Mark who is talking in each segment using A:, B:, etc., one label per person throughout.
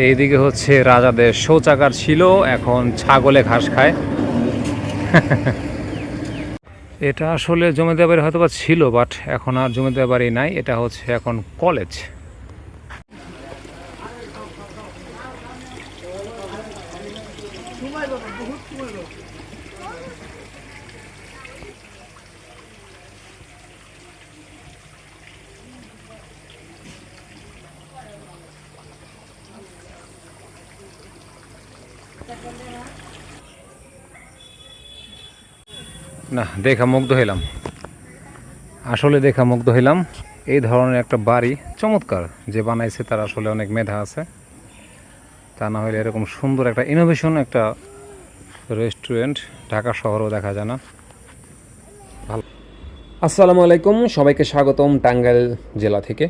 A: এইদিকে হচ্ছে রাজাদের শৌচাগার ছিল, এখন ছাগলে ঘাস খায়। এটা আসলে জমিদার বাড়ি হয়তো বা ছিল, বাট এখন আর জমিদার বাড়ি নাই, এটা হচ্ছে এখন কলেজ। না, দেখা মুগ্ধ হইলাম, আসলে দেখা মুগ্ধ হইলাম। এই ধরনের একটা বাড়ি চমৎকার, যে বানাইছে তার আসলে অনেক মেধা আছে, তা না হলে এরকম সুন্দর একটা ইনোভেশন একটা রেস্টুরেন্ট ঢাকা শহরেও দেখা যায় না। ভালো।
B: আসসালামু আলাইকুম, সবাইকে স্বাগতম টাঙ্গাইল জেলা থেকে।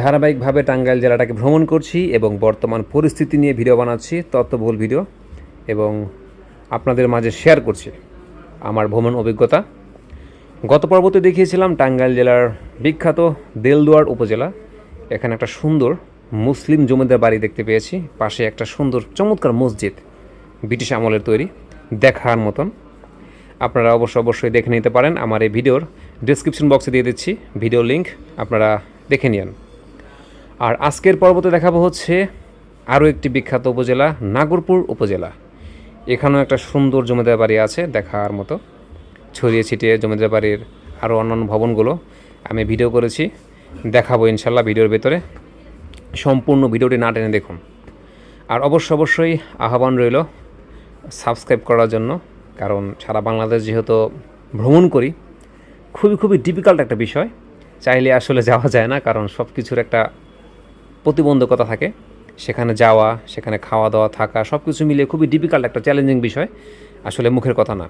B: ধারাবাহিকভাবে টাঙ্গাইল জেলাটাকে ভ্রমণ করছি এবং বর্তমান পরিস্থিতি নিয়ে ভিডিও বানাচ্ছি, তথ্যবহুল ভিডিও, এবং আপনাদের মাঝে শেয়ার করছি আমার ভ্রমণ অভিজ্ঞতা। গত পর্বতে দেখিয়েছিলাম টাঙ্গাইল জেলার বিখ্যাত দেলদুয়ার উপজেলা। এখানে একটা সুন্দর মুসলিম জমিদার বাড়ি দেখতে পেয়েছি, পাশে একটা সুন্দর চমৎকার মসজিদ, ব্রিটিশ আমলের তৈরি, দেখার মতন। আপনারা অবশ্যই দেখে নিতে পারেন, আমার এই ভিডিওর ডেসক্রিপশন বক্সে দিয়ে দিচ্ছি ভিডিও লিঙ্ক, আপনারা দেখে নিন। আর আজকের পর্বতে দেখাবো হচ্ছে আরও একটি বিখ্যাত উপজেলা, নাগরপুর উপজেলা। এখানেও একটা সুন্দর জমিদার বাড়ি আছে দেখার মতো, ছড়িয়ে ছিটিয়ে জমিদার বাড়ির আরও অন্যান্য ভবনগুলো আমি ভিডিও করেছি, দেখাবো ইনশাল্লাহ ভিডিওর ভেতরে। সম্পূর্ণ ভিডিওটি না টেনে দেখুন। আর অবশ্যই আহ্বান রইল সাবস্ক্রাইব করার জন্য, কারণ সারা বাংলাদেশ যেহেতু ভ্রমণ করি, খুবই ডিফিকাল্ট একটা বিষয়, চাইলে আসলে যাওয়া যায় না, কারণ সব কিছুর একটা প্রতিবন্ধকতা থাকে। সেখানে যাওয়া, সেখানে খাওয়া দাওয়া, থাকা, সব কিছু মিলিয়ে খুবই ডিফিকাল্ট একটা চ্যালেঞ্জিং বিষয়, আসলে মুখের কথা না।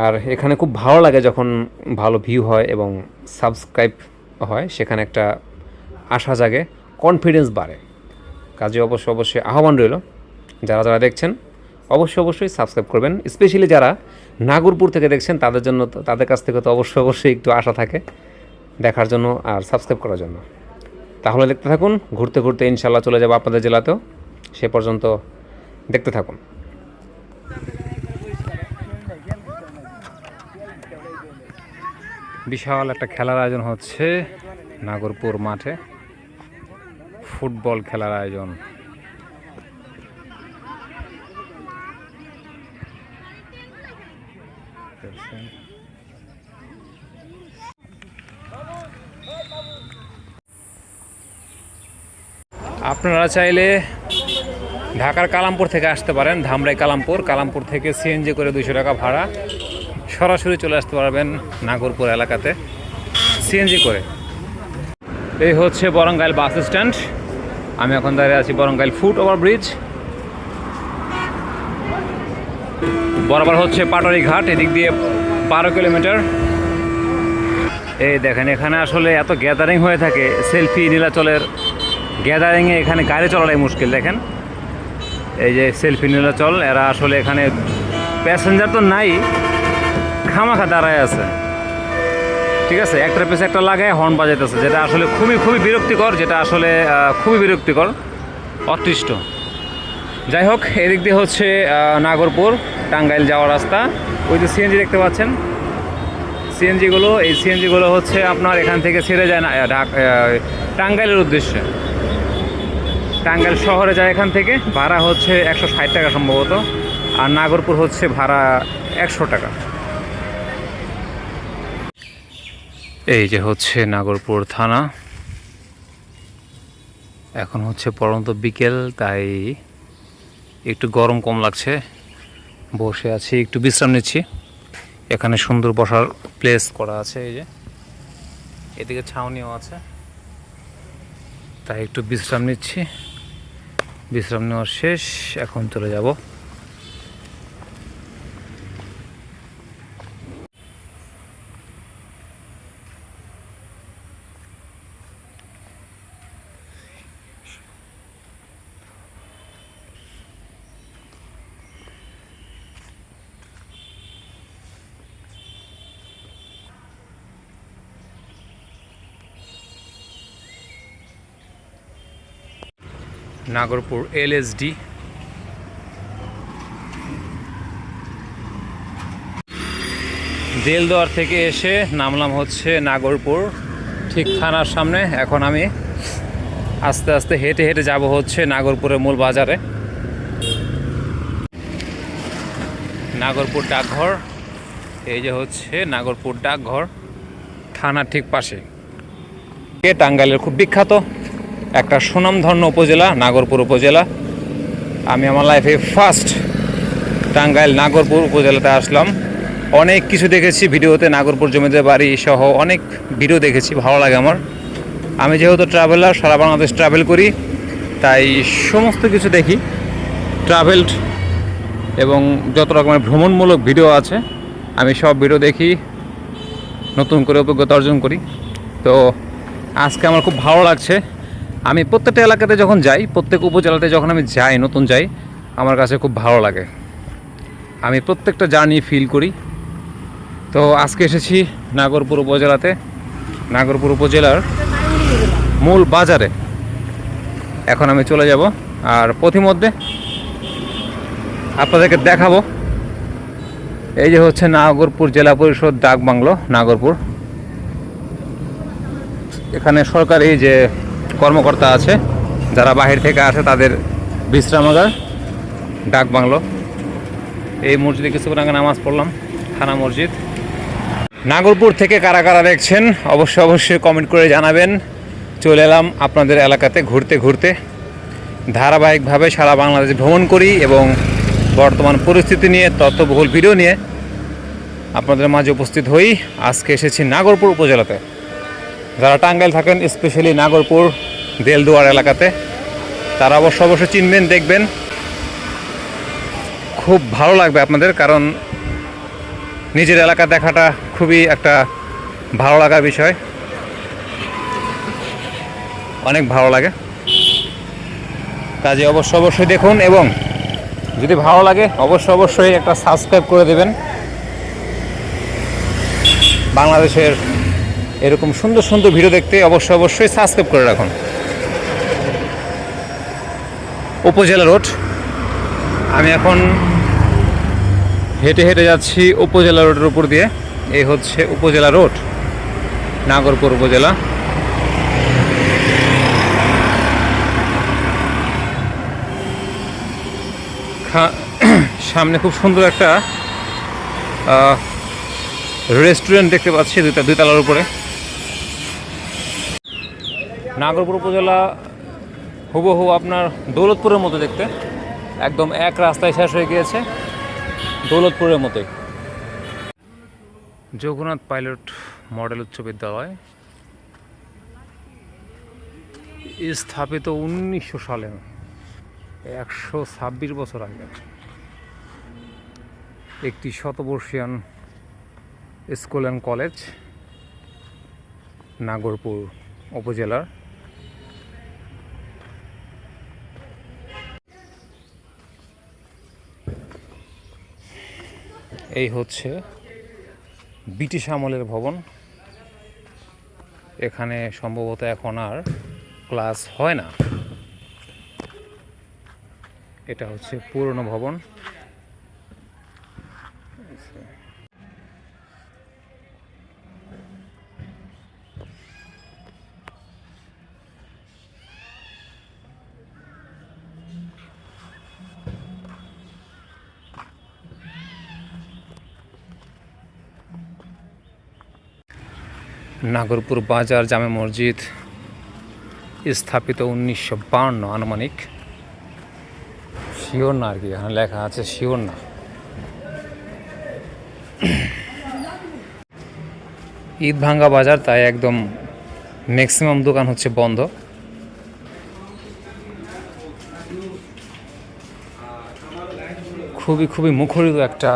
B: আর এখানে খুব ভালো লাগে যখন ভালো ভিউ হয় এবং সাবস্ক্রাইব হয়, সেখানে একটা আশা জাগে, কনফিডেন্স বাড়ে। কাজে অবশ্যই আহ্বান রইল, যারা দেখছেন অবশ্যই সাবস্ক্রাইব করবেন। স্পেশালি যারা নাগরপুর থেকে দেখছেন তাদের জন্য, তাদের কাছ থেকে তো অবশ্যই একটু আশা থাকে দেখার জন্য আর সাবস্ক্রাইব করার জন্য। তাহলে দেখতে থাকুন, ঘুরতে ইনশাল্লাহ চলে যাব আপনাদের জেলাতেও, সে পর্যন্ত দেখতে থাকুন।
A: বিশাল একটা খেলার আয়োজন হচ্ছে নাগরপুর মাঠে, ফুটবল খেলার আয়োজন। আপনারা চাইলে ঢাকার কালামপুর থেকে আসতে পারেন, ধামরাই কালামপুর থেকে সিএনজি করে 200 টাকা ভাড়া, সরাসরি চলে আসতে পারবেন নাগরপুর এলাকাতে সিএনজি করে। এই হচ্ছে বরঙ্গাইল বাস স্ট্যান্ড, আমি এখন দাঁড়িয়ে আছি বরঙ্গাইল ফুট ওভারব্রিজ, বরাবর হচ্ছে পাটরি ঘাট, এদিক দিয়ে 12 কিলোমিটার। এই দেখেন, এখানে আসলে এত গ্যাদারিং হয়ে থাকে, সেলফি নীলাচলের গ্যাদারিংয়ে এখানে গাড়ি চলাটাই মুশকিল। দেখেন এই যে সেলফি নীলাচল, এরা আসলে এখানে প্যাসেঞ্জার তো নাই, খামাখা দাঁড়ায় আছে, ঠিক আছে, একটার পেছনে একটা লাগায় হর্ন বাজাইতেছে, যেটা আসলে খুবই বিরক্তিকর, অতৃষ্ট। যাই হোক, এদিক দিয়ে হচ্ছে নাগরপুর টাঙ্গাইল যাওয়ার রাস্তা। ওই যে সিএনজি দেখতে পাচ্ছেন, এই সিএনজিগুলো হচ্ছে আপনার এখান থেকে ছেড়ে যায় না টাঙ্গাইলের উদ্দেশ্যে, টাঙ্গাইল শহরে যায় এখান থেকে। ভাড়া হচ্ছে 160 টাকা সম্ভবত, আর নাগরপুর হচ্ছে ভাড়া 100 টাকা। এই যে হচ্ছে নাগরপুর থানা। এখন হচ্ছে পরন্ত বিকেল, তাই একটু গরম কম লাগছে, বসে আছি, একটু বিশ্রাম নিচ্ছি। এখানে সুন্দর বসার প্লেস করা আছে, এই যে এদিকে ছাউনিও আছে, তাই একটু বিশ্রাম নিচ্ছি। বিশ্রাম নেওয়ার শেষ, এখন চলে যাব। নাগরপুর LSD। দেলদুয়ার থেকে এসে নামলাম হচ্ছে নাগরপুর, ঠিক থানার সামনে। এখন আমি আস্তে আস্তে হেঁটে হেঁটে যাব হচ্ছে নাগরপুরের মূল বাজারে। নাগরপুর ডাকঘর, এই যে হচ্ছে নাগরপুর ডাকঘর, থানার ঠিক পাশে। টাঙ্গাইলের খুব বিখ্যাত একটা সুনামধন্য উপজেলা নাগরপুর উপজেলা। আমি আমার লাইফে ফার্স্ট টাঙ্গাইল নাগরপুর উপজেলাতে আসলাম। অনেক কিছু দেখেছি ভিডিওতে, নাগরপুর জমিদার বাড়ি সহ অনেক ভিডিও দেখেছি, ভালো লাগে আমার। আমি যেহেতু ট্রাভেলার, সারা বাংলাদেশ ট্রাভেল করি, তাই সমস্ত কিছু দেখি, ট্রাভেলড এবং যত রকমের ভ্রমণমূলক ভিডিও আছে আমি সব ভিডিও দেখি, নতুন করে অভিজ্ঞতা অর্জন করি। তো আজকে আমার খুব ভালো লাগছে। আমি প্রত্যেকটা এলাকাতে যখন যাই, প্রত্যেক উপজেলাতে যখন আমি যাই, নতুন যাই, আমার কাছে খুব ভালো লাগে। আমি প্রত্যেকটা জার্নি ফিল করি। তো আজকে এসেছি নাগরপুর উপজেলাতে, নাগরপুর উপজেলার মূল বাজারে। এখন আমি চলে যাব, আর পথিমধ্যে আপনাদেরকে দেখাবো এই যে হচ্ছে নাগরপুর জেলা পরিষদ ডাক বাংলো নাগরপুর। এখানে সরকারি যে কর্মকর্তা আছে, যারা বাহির থেকে আসে, তাদের বিশ্রামাগার ডাক বাংলো। এই মসজিদে কিছুক্ষণ আগে নামাজ পড়লাম, থানা মসজিদ। নাগরপুর থেকে কারা কারা দেখছেন অবশ্যই কমেন্ট করে জানাবেন। চলে এলাম আপনাদের এলাকাতে ঘুরতে ঘুরতে। ধারাবাহিকভাবে সারা বাংলাদেশ ভ্রমণ করি এবং বর্তমান পরিস্থিতি নিয়ে তথ্যবহুল ভিডিও নিয়ে আপনাদের মাঝে উপস্থিত হই। আজকে এসেছি নাগরপুর উপজেলাতে। যারা টাঙ্গাইল থাকেন, স্পেশালি নাগরপুর দেলদুয়ার এলাকাতে, তারা অবশ্যই চিনবেন, দেখবেন, খুব ভালো লাগবে আপনাদের। কারণ নিজের এলাকা দেখাটা খুবই একটা ভালো লাগার বিষয়, অনেক ভালো লাগে। কাজে অবশ্যই দেখুন, এবং যদি ভালো লাগে অবশ্যই একটা সাবস্ক্রাইব করে দেবেন। বাংলাদেশের এরকম সুন্দর সুন্দর ভিডিও দেখতে অবশ্যই সাবস্ক্রাইব করে রাখুন। উপজেলা রোড, আমি এখন হেঁটে হেঁটে যাচ্ছি উপজেলা রোডের উপর দিয়ে। এই হচ্ছে উপজেলা রোড, নাগরপুর উপজেলা। সামনে খুব সুন্দর একটা রেস্টুরেন্ট দেখতে পাচ্ছি, দুই তলার উপরে। নাগরপুর উপজেলা হুবহু আপনার দৌলতপুরের মতো দেখতে, একদম এক রাস্তায় শেষ হয়ে গিয়েছে, দৌলতপুরের মতোই। জগন্নাথ পাইলট মডেল উচ্চ বিদ্যালয় স্থাপিত 1900 সালে, 126 বছর আগে। একটি শতবর্ষিয়ান স্কুল অ্যান্ড কলেজ নাগরপুর উপজেলার। এই হচ্ছে ব্রিটিশ আমলের ভবন। এখানে সম্ভবত এখন আর ক্লাস হয় না। এটা হচ্ছে পুরনো ভবন। নাগরপুর বাজার জামে মসজিদ স্থাপিত 1952 আনুমানিক। শিওর না আর কি, এখানে লেখা আছে শিওর না। ঈদ ভাঙ্গা বাজার, তাই একদম ম্যাক্সিমাম দোকান হচ্ছে বন্ধ। খুবই মুখরিত একটা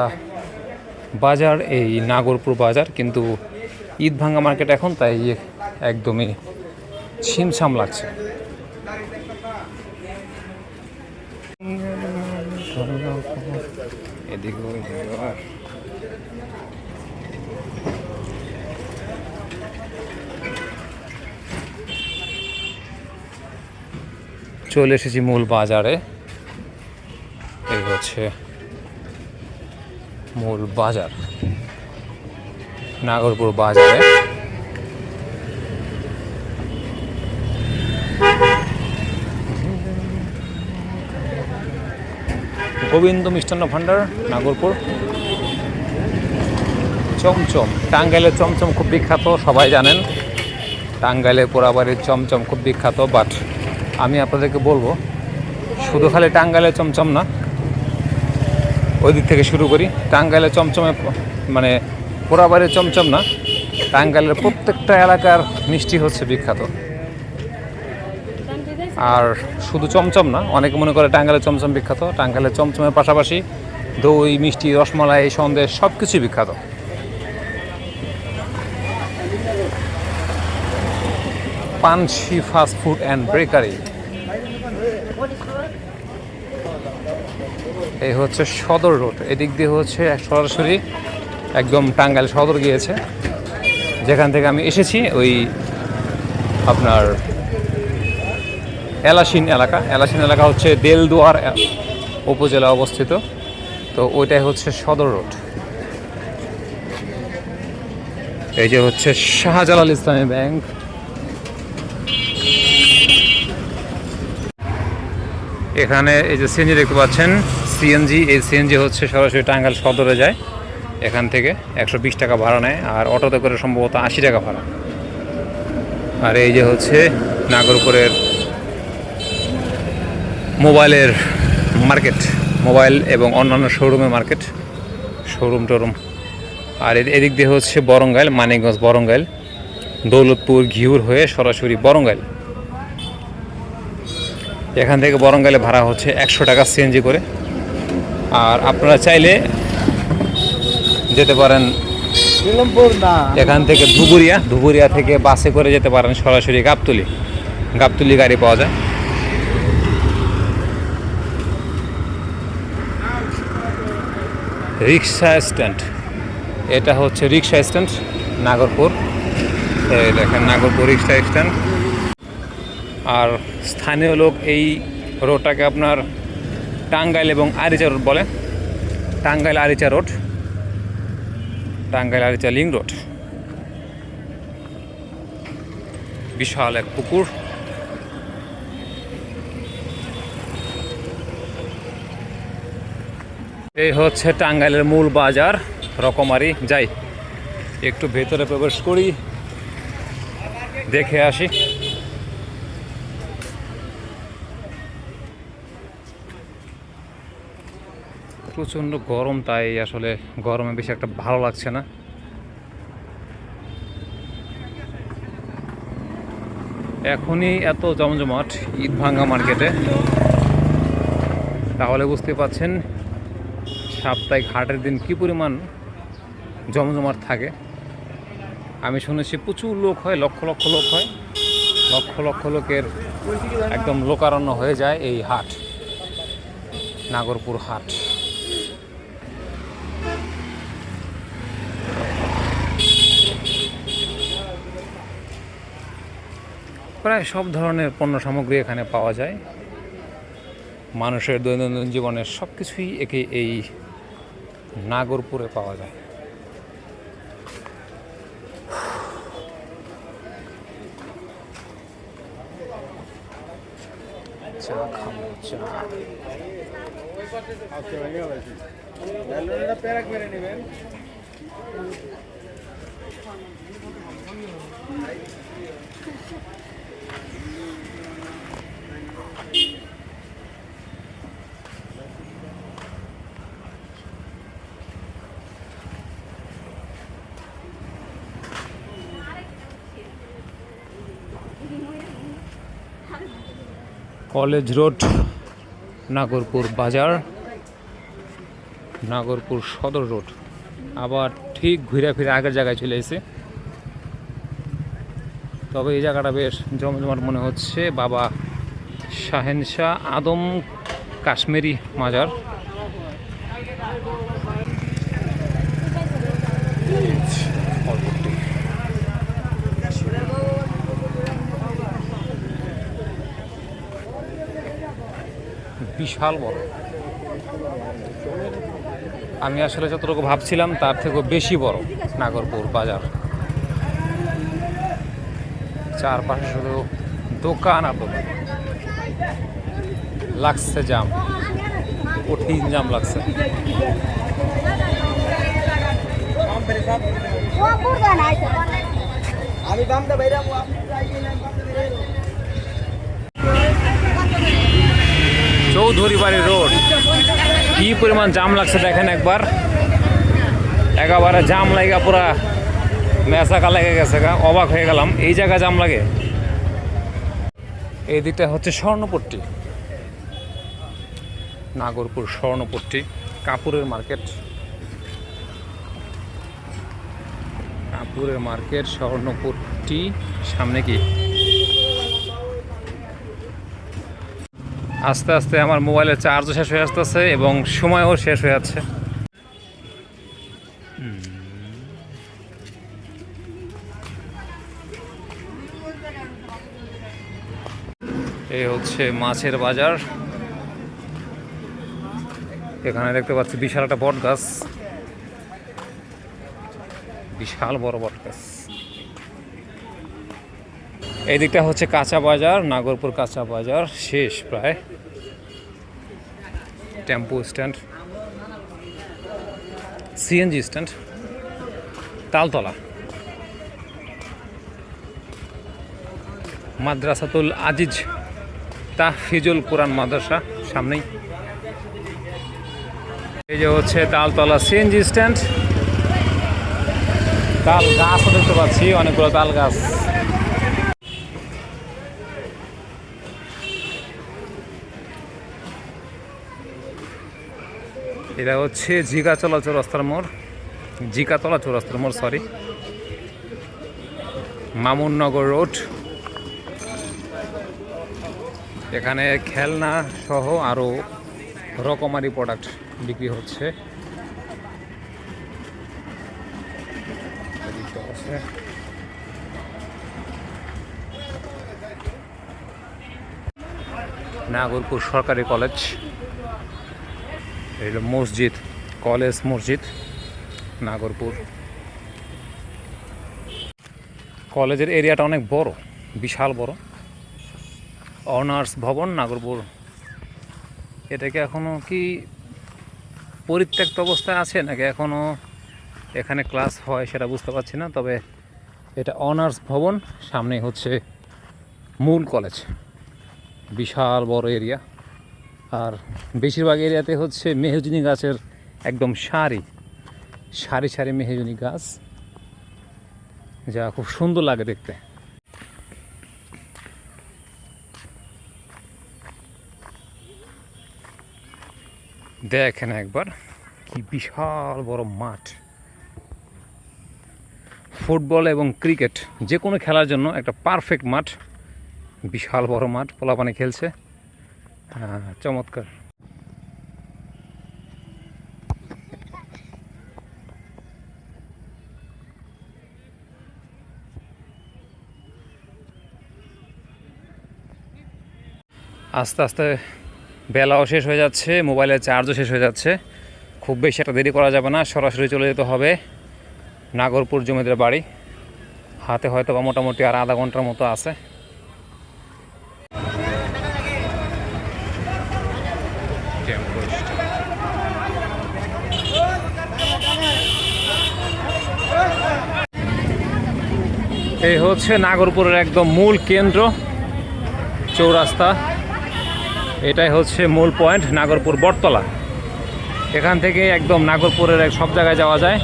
A: বাজার এই নাগরপুর বাজার, কিন্তু ঈদ ভাঙ্গা মার্কেট এখন, তাই একদমই ছিমছাম লাগছে। চলে এসেছি মূল বাজারে। এই হচ্ছে মূল বাজার, নাগরপুর বাজারে। গোবিন্দ মিষ্টান্ন ভাণ্ডার, নাগরপুর। চমচম, টাঙ্গাইলের চমচম খুব বিখ্যাত, সবাই জানেন। টাঙ্গাইলের পোড়াবাড়ির চমচম খুব বিখ্যাত, বাট আমি আপনাদেরকে বলবো শুধু খালি টাঙ্গাইলের চমচম না, ওই দিক থেকে শুরু করি। টাঙ্গাইলের চমচমে মানে পোড়াবাড়ির চমচম না, টাঙ্গাইলের প্রত্যেকটা এলাকার মিষ্টি হচ্ছে বিখ্যাত। আর শুধু চমচম না, অনেকে মনে করে টাঙ্গাইলের চমচম বিখ্যাত। টাঙ্গাইলের চমচমের পাশাপাশি দই, মিষ্টি, রসমালাই, সন্দেশ সব কিছুই বিখ্যাত। Panshi fast food and bakery. এই হচ্ছে সদর রোড, এদিক দিয়ে হচ্ছে সরাসরি একদম টাঙ্গাইল সদর গিয়েছে। যেখান থেকে আমি এসেছি ওই আপনার এলাসিন এলাকা হচ্ছে দেলদুয়ার উপজেলা অবস্থিত। তো ওইটাই হচ্ছে সদর রোড। এই যে হচ্ছে শাহজালাল ইসলামী ব্যাংক। এখানে এই যে সিএনজি দেখতে পাচ্ছেন, সিএনজি। এই সিএনজি হচ্ছে সরাসরি টাঙ্গাইল সদরে যায়। এখান থেকে 120 টাকা ভাড়া নেয়, আর অটোতে করে সম্ভবত 80 টাকা ভাড়া। আর এই যে হচ্ছে নাগরপুরের মোবাইলের মার্কেট, মোবাইল এবং অন্যান্য শোরুমের মার্কেট, শোরুম টোরুম। আর এদিক দিয়ে হচ্ছে বরঙ্গাইল, মানিকগঞ্জ বরঙ্গাইল, দৌলতপুর ঘিউর হয়ে সরাসরি বরঙ্গাইল। এখান থেকে বরঙ্গাইলে ভাড়া হচ্ছে 100 টাকা সিএনজি করে। আর আপনারা চাইলে যেতে পারেন এখান থেকে ধুবুরিয়া থেকে বাসে করে যেতে পারেন সরাসরি গাবতলী গাড়ি পাওয়া যায়। রিক্সা স্ট্যান্ড, এটা হচ্ছে রিক্সা স্ট্যান্ড নাগরপুর। এই দেখেন নাগরপুর রিক্সা স্ট্যান্ড। আর স্থানীয় লোক এই রোডটাকে আপনার টাঙ্গাইল এবং আরিচা রোড বলে। Tangail Aricha road, Tangail Aricha link road. বিশাল এক পুকুর। এই হচ্ছে টাঙ্গাইলের মূল বাজার, রকমারি। যাই একটু ভেতরে প্রবেশ করি, দেখে আসি। প্রচণ্ড গরম, তাই আসলে গরমে বেশি একটা ভালো লাগছে না। এখনই এত জমজমাট ঈদভাঙ্গা মার্কেটে, তাহলে বুঝতে পাচ্ছেন সাপ্তাহিক হাটের দিন কী পরিমাণ জমজমাট থাকে। আমি শুনেছি প্রচুর লোক হয়, লক্ষ লক্ষ লোক হয়, লক্ষ লক্ষ লোকের একদম লোকারণ্য হয়ে যায় এই হাট, নাগরপুর হাট। প্রায় সব ধরনের পণ্য সামগ্রী এখানে পাওয়া যায়। মানুষের দৈনন্দিন জীবনের সব কিছুই এই নাগরপুরে পাওয়া যায়। চা খাবো, চা। কলেজ রোড, নাগরপুর বাজার, নাগরপুর সদর রোড। আবার ঠিক ঘুরে ফিরে আগের জায়গায় চলে এসে। তবে এই জায়গাটা বেশ জমজমাট মনে হচ্ছে। বাবা শাহেনশাহ আদম কাশ্মীরি মাজার। বিশাল বড়। আমি আসলে যতটুকু ভাবছিলাম তার থেকেও বেশি বড় নাগরপুর বাজার। চারপাশে শুধু দোকান আর দোকান, লাগছে জাম, কঠিন জাম লাগছে। চৌধুরী বাড়ি রোড, কি পরিমাণ জাম লাগছে দেখেন একবার। একেবারে জাম লাগা পুরা মেসাকা লেগে গেছে, অবাক হয়ে গেলাম এই জায়গায় জাম লাগে। এই দিকটা হচ্ছে স্বর্ণপট্টি, নাগরপুর স্বর্ণপট্টি, কাপুরের মার্কেট। কাপুরের মার্কেট, স্বর্ণপট্টি। সামনে কি আস্তে আস্তে আমার মোবাইলের চার্জও শেষ হয়ে আসতেছে এবং সময়ও শেষ হয়ে যাচ্ছে। এই হচ্ছে মাছের বাজার। এখানে দেখতে পাচ্ছি বিশাল একটা বট গাছ, বিশাল বড় বট গাছ। এই দিকটা হচ্ছে কাঁচা বাজার, নাগরপুর কাঁচা বাজার শেষ প্রায়। Tempo stand, CNG stand, Taltala, Madrasatul Aziz Tahfizul Quran Madrasa সামনেই। এই যে হচ্ছে তালতলা সিএনজি স্ট্যান্ড। তাল গাছও দেখতে পাচ্ছি, অনেকগুলো তাল গাছ। এটা হচ্ছে জিগাতলা চৌরাস্তার মোড়, জিগাতলা চৌরাস্তার মোড়, সরি, মামুননগর রোড। এখানে খেলনা সহ আরও রকমারি প্রোডাক্ট বিক্রি হচ্ছে। নাগরপুর সরকারি কলেজ, এই হলো মসজিদ, কলেজ মসজিদ নাগরপুর। কলেজের এরিয়াটা অনেক বড়, বিশাল বড়। অনার্স ভবন নাগরপুর। এটাকে এখনও কি পরিত্যক্ত অবস্থায় আছে নাকি এখনও এখানে ক্লাস হয় সেটা বুঝতে পারছি না, তবে এটা অনার্স ভবন। সামনে হচ্ছে মূল কলেজ, বিশাল বড় এরিয়া। আর বেশিরভাগ এরিয়াতে হচ্ছে মেহগনি গাছের একদম সারি সারি সারি মেহগনি গাছ, যা খুব সুন্দর লাগে দেখতে। দেখেন একবার কি বিশাল বড় মাঠ, ফুটবল এবং ক্রিকেট যে কোনো খেলার জন্য একটা পারফেক্ট মাঠ। বিশাল বড় মাঠ, পোলাপানি খেলছে, চমৎকার। আস্তে আস্তে বেলাও শেষ হয়ে যাচ্ছে, মোবাইলের চার্জও শেষ হয়ে যাচ্ছে। খুব বেশি একটা দেরি করা যাবে না, সরাসরি চলে যেতে হবে নাগরপুর জমিদার বাড়ি। হাতে হয়তো বা মোটামুটি আর আধা ঘন্টার মতো আছে। এই হচ্ছে নাগরপুরের একদম মূল কেন্দ্র, চৌরাস্তা। এটাই হচ্ছে মূল পয়েন্ট, নাগরপুর বটতলা। এখান থেকে একদম নাগরপুরের সব জায়গায় যাওয়া যায়।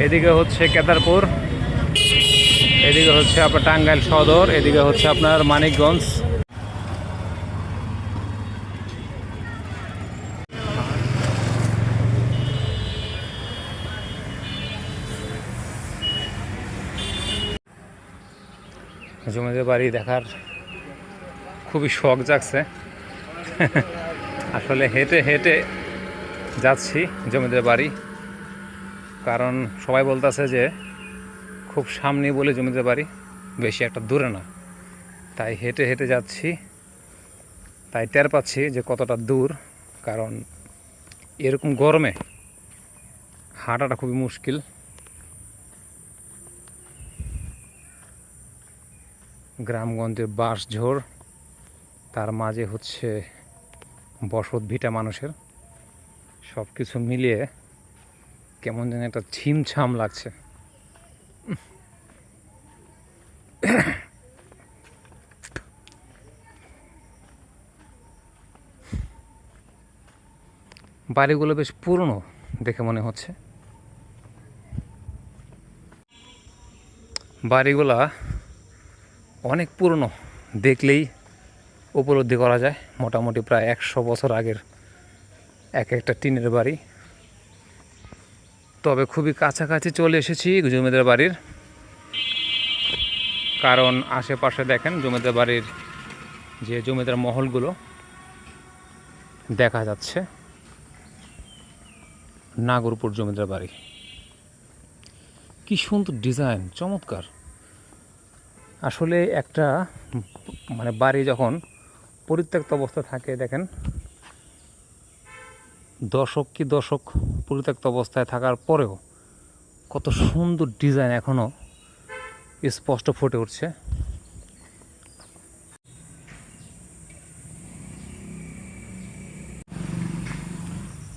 A: এদিকে হচ্ছে কেদারপুর, এদিকে হচ্ছে আপনার টাঙ্গাইল সদর, এদিকে হচ্ছে আপনার মানিকগঞ্জ। জমিদার বাড়ি দেখার খুবই শখ জাগছে। আসলে হেঁটে হেঁটে যাচ্ছি জমিদার বাড়ি, কারণ সবাই বলতেছে যে খুব সামনে বলে জমিদার বাড়ি, বেশি একটা দূরে না, তাই হেঁটে হেঁটে যাচ্ছি। তাই টের পাচ্ছি যে কতটা দূর, কারণ এরকম গরমে হাঁটাটা খুবই মুশকিল। গ্রামগঞ্জের বাঁশঝোড়, তার মাঝে হচ্ছে বসত ভিটা মানুষের, সব কিছু মিলিয়ে কেমন যেন একটা ছিমছাম লাগছে। বাড়িগুলো বেশ পুরনো দেখে মনে হচ্ছে। বাড়িগুলা অনেক পুরনো, দেখলেই উপলব্ধি করা যায়। মোটামুটি প্রায় 100 বছর আগের এক একটা টিনের বাড়ি। তবে খুবই কাছাকাছি চলে এসেছি জমিদার বাড়ির, কারণ আশেপাশে দেখেন জমিদার বাড়ির যে জমিদার মহলগুলো দেখা যাচ্ছে। নাগরপুর জমিদার বাড়ি, কি সুন্দর ডিজাইন, চমৎকার। আসলে একটা মানে বাড়ি যখন পরিত্যক্ত অবস্থা থাকে, দেখেন দশক পরিত্যক্ত অবস্থায় থাকার পরেও কত সুন্দর ডিজাইন এখনও স্পষ্ট ফুটে উঠছে।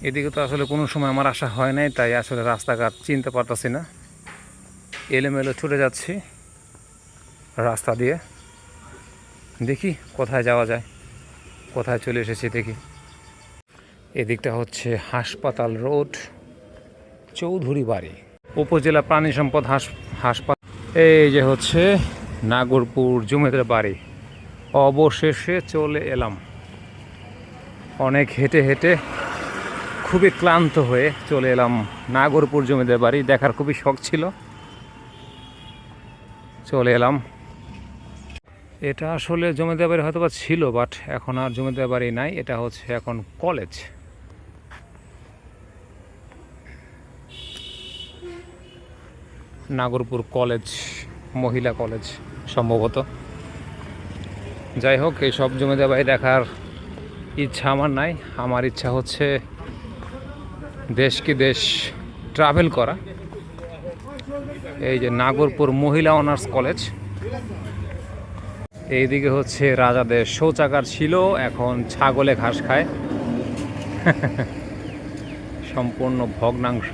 A: এদিকে তো আসলে কোনো সময় আমার আসা হয় নাই, তাই আসলে রাস্তাঘাট চিনতে পারতাছি না। এলোমেলো ছুটে যাচ্ছি রাস্তা দিয়ে, দেখি কোথায় যাওয়া যায়, কোথায় চলে এসেছি দেখি। এদিকটা হচ্ছে হাসপাতাল রোড, চৌধুরী বাড়ি, উপজেলা প্রাণী সম্পদ হাসপাতাল। এই যে হচ্ছে নাগরপুর জমিদার বাড়ি। অবশেষে চলে এলাম। অনেক হেঁটে হেঁটে খুবই ক্লান্ত হয়ে চলে এলাম নাগরপুর জমিদার বাড়ি। দেখার খুবই শখ ছিল, চলে এলাম। এটা আসলে জমিদার বাড়ি হয়তো বা ছিল, বাট এখন আর জমিদার বাড়ি নাই। এটা হচ্ছে এখন কলেজ। নাগরপুর কলেজ, মহিলা কলেজ সম্ভবত। যাই হোক, এই সব জমিদার বাড়ি দেখার ইচ্ছা আমার নাই। আমার ইচ্ছা হচ্ছে দেশ কি দেশ ট্রাভেল করা। এই যে নাগরপুর মহিলা অনার্স কলেজ। এইদিকে হচ্ছে রাজাদের শৌচাগার ছিল, এখন ছাগলে ঘাস খায়। সম্পূর্ণ ভগ্নাংশ,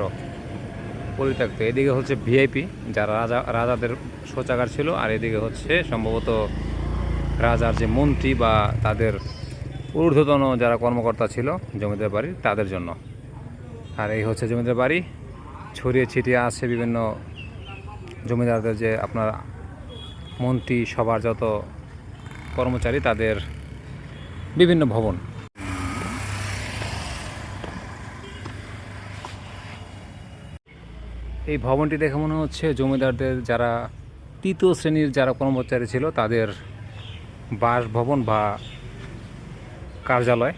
A: পরিত্যক্ত। এদিকে হচ্ছে ভিআইপি, যারা রাজাদের শৌচাগার ছিল, আর এদিকে হচ্ছে সম্ভবত রাজার যে মন্ত্রী বা তাদের ঊর্ধ্বতন যারা কর্মকর্তা ছিল জমিদার বাড়ির, তাদের জন্য। আর এই হচ্ছে জমিদার বাড়ি, ছড়িয়ে ছিটিয়ে আছে বিভিন্ন জমিদারদের যে আপনার মন্ত্রী সবার যত কর্মচারী, তাদের বিভিন্ন ভবন। এই ভবনটি দেখে মনে হচ্ছে জমিদারদের যারা তৃতীয় শ্রেণীর যারা কর্মচারী ছিল তাদের বাসভবন বা কার্যালয়।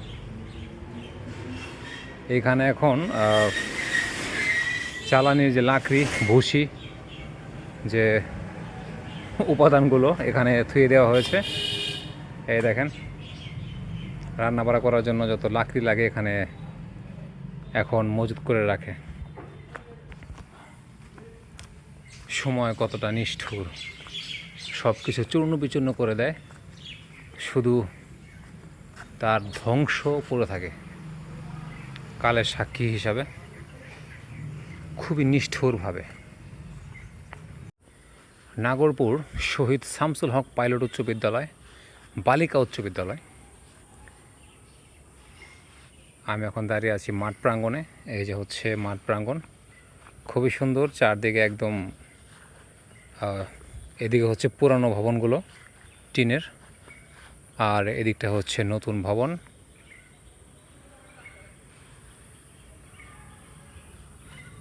A: এখানে এখন জ্বালানির যে লাকড়ি, ভুসি, যে উপাদানগুলো এখানে থুয়ে দেওয়া হয়েছে। এই দেখেন, রান্নাবাড়া করার জন্য যত লাকড়ি লাগে এখানে এখন মজুত করে রাখে। সময় কতটা নিষ্ঠুর, সব কিছু চূর্ণ বিচূর্ণ করে দেয়, শুধু তার ধ্বংস পড়ে থাকে কালের সাক্ষী হিসাবে, খুবই নিষ্ঠুরভাবে। নাগরপুর শহীদ শামসুল হক পাইলট উচ্চ বিদ্যালয়, বালিকা উচ্চ বিদ্যালয়। আমি এখন দাঁড়িয়ে আছি মাঠ প্রাঙ্গণে। এই যে হচ্ছে মাঠ প্রাঙ্গণ, খুবই সুন্দর, চারদিকে একদম। এদিকে হচ্ছে পুরানো ভবনগুলো টিনের, আর এদিকটা হচ্ছে নতুন ভবন।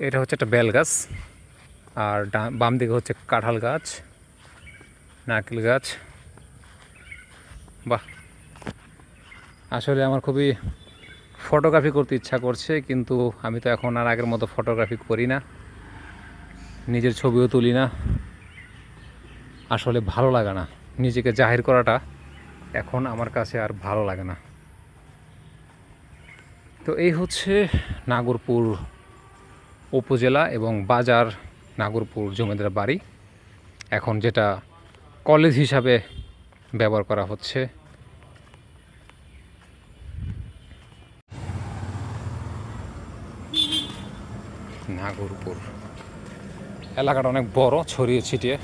A: এটা হচ্ছে একটা বেল গাছ, আর বাম দিকে হচ্ছে কাঁঠাল গাছ, নারকেল গাছ। বাহ, আসলে আমার খুবই ফটোগ্রাফি করতে ইচ্ছা করছে, কিন্তু আমি তো এখন আর আগের মতো ফটোগ্রাফি করি না, নিজের ছবিও তুলি না। আসলে ভালো লাগে না, নিজেকে জাহির করাটা এখন আমার কাছে আর ভালো লাগে না। তো এই হচ্ছে নাগরপুর উপজেলা এবং বাজার নাগরপুর জমিদার বাড়ি, এখন যেটা কলেজ হিসাবে ব্যবহার করা হচ্ছে। নাগরপুর এলাকাটা অনেক বড়, ছড়িয়ে ছিটিয়ে।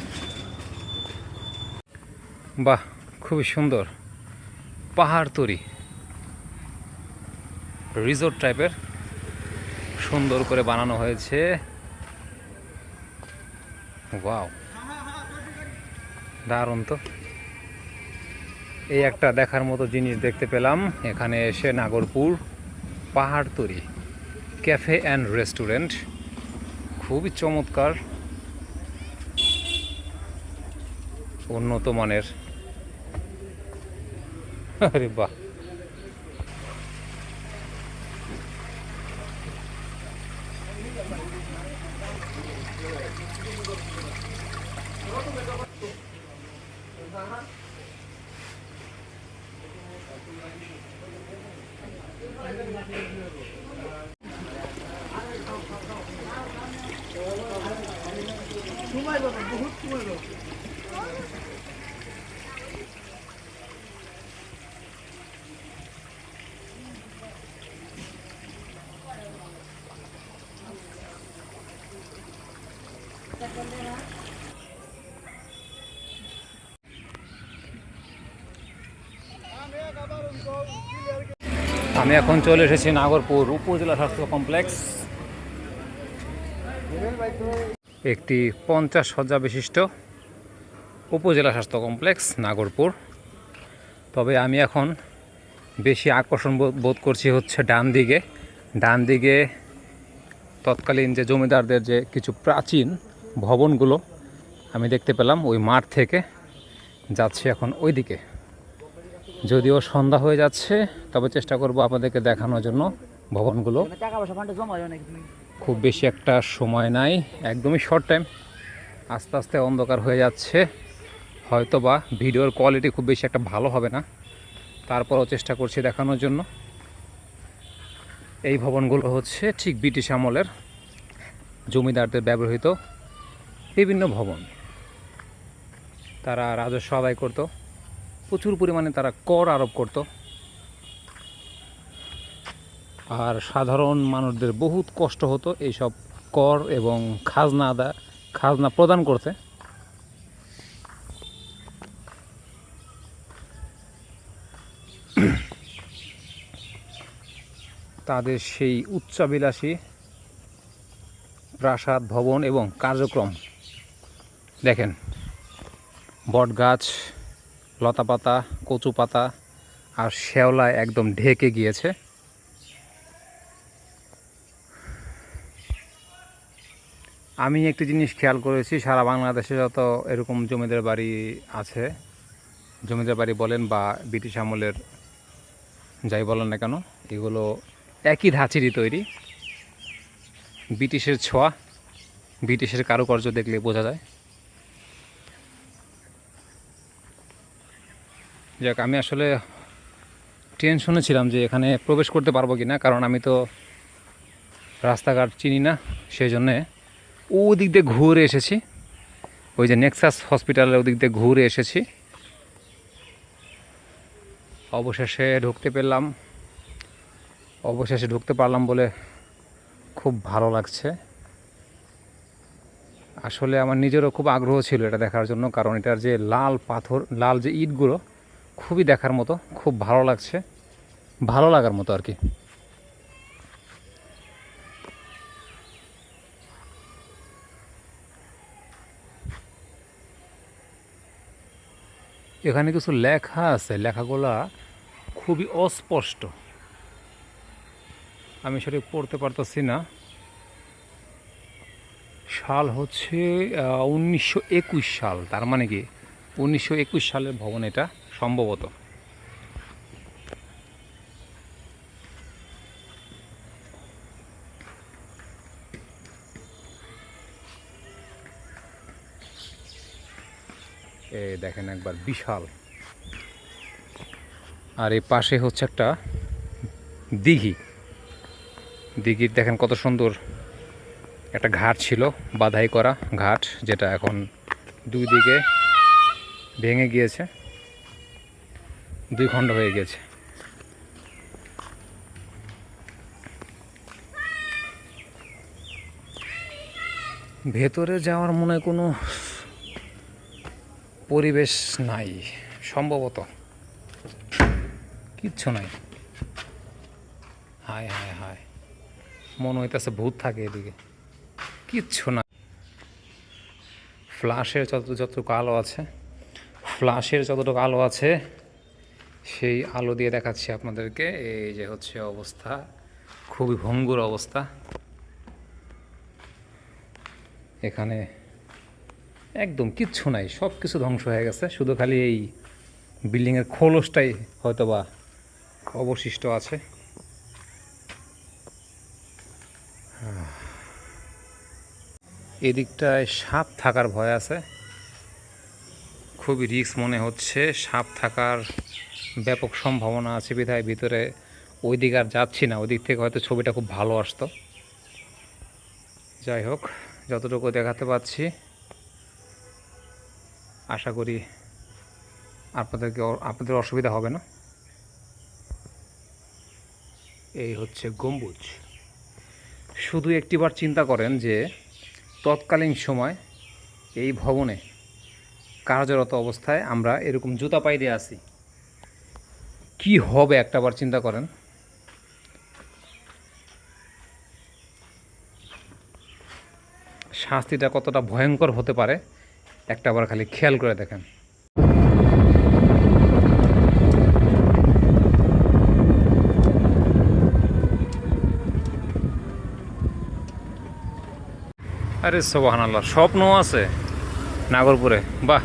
A: বাহ, খুবই সুন্দর পাহাড়তরি রিসোর্ট টাইপের সুন্দর করে বানানো হয়েছে। ওয়াও, দারুণ তো। এই একটা দেখার মতো জিনিস দেখতে পেলাম এখানে এসে, নাগরপুর পাহাড়তরি ক্যাফে অ্যান্ড রেস্টুরেন্ট, খুবই চমৎকার, উন্নত মানের। আরে বাহ, আমি এখন চলে এসেছি নাগরপুর উপজেলা স্বাস্থ্য কমপ্লেক্স, একটি 50 শয্যা বিশিষ্ট উপজেলা স্বাস্থ্য কমপ্লেক্স নাগরপুর। তবে আমি এখন বেশি আকর্ষণ বোধ করছি হচ্ছে ডান দিকে তৎকালীন যে জমিদারদের যে কিছু প্রাচীন ভবনগুলো আমি দেখতে পেলাম। ওই মাঠ থেকে যাচ্ছি এখন ওই দিকে, যদিও সন্ধ্যা হয়ে যাচ্ছে, তবে চেষ্টা করব আপনাদেরকে দেখানোর জন্য ভবনগুলো। খুব বেশি একটা সময় নাই, একদমই শর্ট টাইম, আস্তে আস্তে অন্ধকার হয়ে যাচ্ছে। হয়তো বা ভিডিওর কোয়ালিটি খুব বেশি একটা ভালো হবে না, তারপরও চেষ্টা করছি দেখানোর জন্য। এই ভবনগুলো হচ্ছে ঠিক ব্রিটিশ আমলের জমিদারদের ব্যবহৃত বিভিন্ন ভবন। তারা রাজস্ব আদায় করত, প্রচুর পরিমাণে তারা কর আরোপ করত, আর সাধারণ মানুষদের বহুত কষ্ট হতো এইসব কর এবং খাজনা প্রদান করতে। তাদের সেই উচ্চাভিলাষী প্রাসাদ ভবন এবং কার্যক্রম দেখেন, বট গাছ, লতা পাতা, কচু পাতা আর শ্যাওলায় একদম ঢেকে গিয়েছে। আমি একটি জিনিস খেয়াল করেছি, সারা বাংলাদেশে যত এরকম জমিদার বাড়ি আছে, জমিদার বাড়ি বলেন বা ব্রিটিশ আমলের যাই বলেন না কেন, এগুলো একই ধাঁচেরই তৈরি। ব্রিটিশের ছোঁয়া, ব্রিটিশের কারুকার্য দেখলে বোঝা যায়। যাক, আমি আসলে টেনশনে ছিলাম যে এখানে প্রবেশ করতে পারবো কি না, কারণ আমি তো রাস্তাঘাট চিনি না, সেই জন্যে ওদিক দিয়ে ঘুরে এসেছি, ওই যে নেক্সাস হসপিটালের ওদিক দিয়ে ঘুরে এসেছি। অবশেষে ঢুকতে পারলাম বলে খুব ভালো লাগছে। আসলে আমার নিজেরও খুব আগ্রহ ছিল এটা দেখার জন্য, কারণ এটার যে লাল যে ইটগুলো খুবই দেখার মতো, খুব ভালো লাগছে, ভালো লাগার মতো আর কি। এখানে কিছু লেখা আছে, লেখাগুলা খুবই অস্পষ্ট, আমি সেটা পড়তে পারতেছি না। সাল হচ্ছে 1921 সাল, তার মানে কি 1921 সালের ভবন এটা সম্ভবত। দেখেন একবার, বিশাল। আর এই পাশে হচ্ছে একটা দিঘি, দিঘির দেখেন কত সুন্দর একটা ঘাট ছিল, বাধাই করা ঘাট, যেটা এখন দুই দিকে ভেঙে গিয়েছে, দুই খণ্ড হয়ে গেছে। ভেতরে যাওয়ার মনে হয় কোনো পরিবেশ নাই, সম্ভবত কিচ্ছু নাই। হায় হায় হায়, মনে হইতেছে ভূত থাকে এদিকে, কিচ্ছু না। ফ্ল্যাশের যতটুকু আলো আছে, সেই আলো দিয়ে দেখাচ্ছি আপনাদেরকে। এই যে হচ্ছে অবস্থা, খুবই ভঙ্গুর অবস্থা। এখানে একদম কিচ্ছু নাই, সব কিছু ধ্বংস হয়ে গেছে, শুধু খালি এই বিল্ডিংয়ের খোলসটাই হয়তো বা অবশিষ্ট আছে। এদিকটায় সাপ থাকার ভয় আছে, খুবই রিস্ক মনে হচ্ছে, সাপ থাকার ব্যাপক সম্ভাবনা আছে বিধায় ভিতরে ওই দিকে আর যাচ্ছি না। ওই দিক থেকে হয়তো ছবিটা খুব ভালো আসতো। যাই হোক, যতটুকু দেখাতে পাচ্ছি আশা করি আপনাদের অসুবিধা হবে না। এই হচ্ছে গম্বুজ। শুধু একটিবার চিন্তা করেন যে তৎকালীন সময় এই ভবনে কার্যরত অবস্থায় আমরা এরকম জুতা পায়ে দিয়ে আছি, কি হবে একটাবার চিন্তা করেন। শাস্তিটা কতটা ভয়ঙ্কর হতে পারে একটাবার খালি খেয়াল করে দেখেন। আরে সুবহানাল্লাহ, স্বপ্ন আছে নাগরপুরে, বাহ।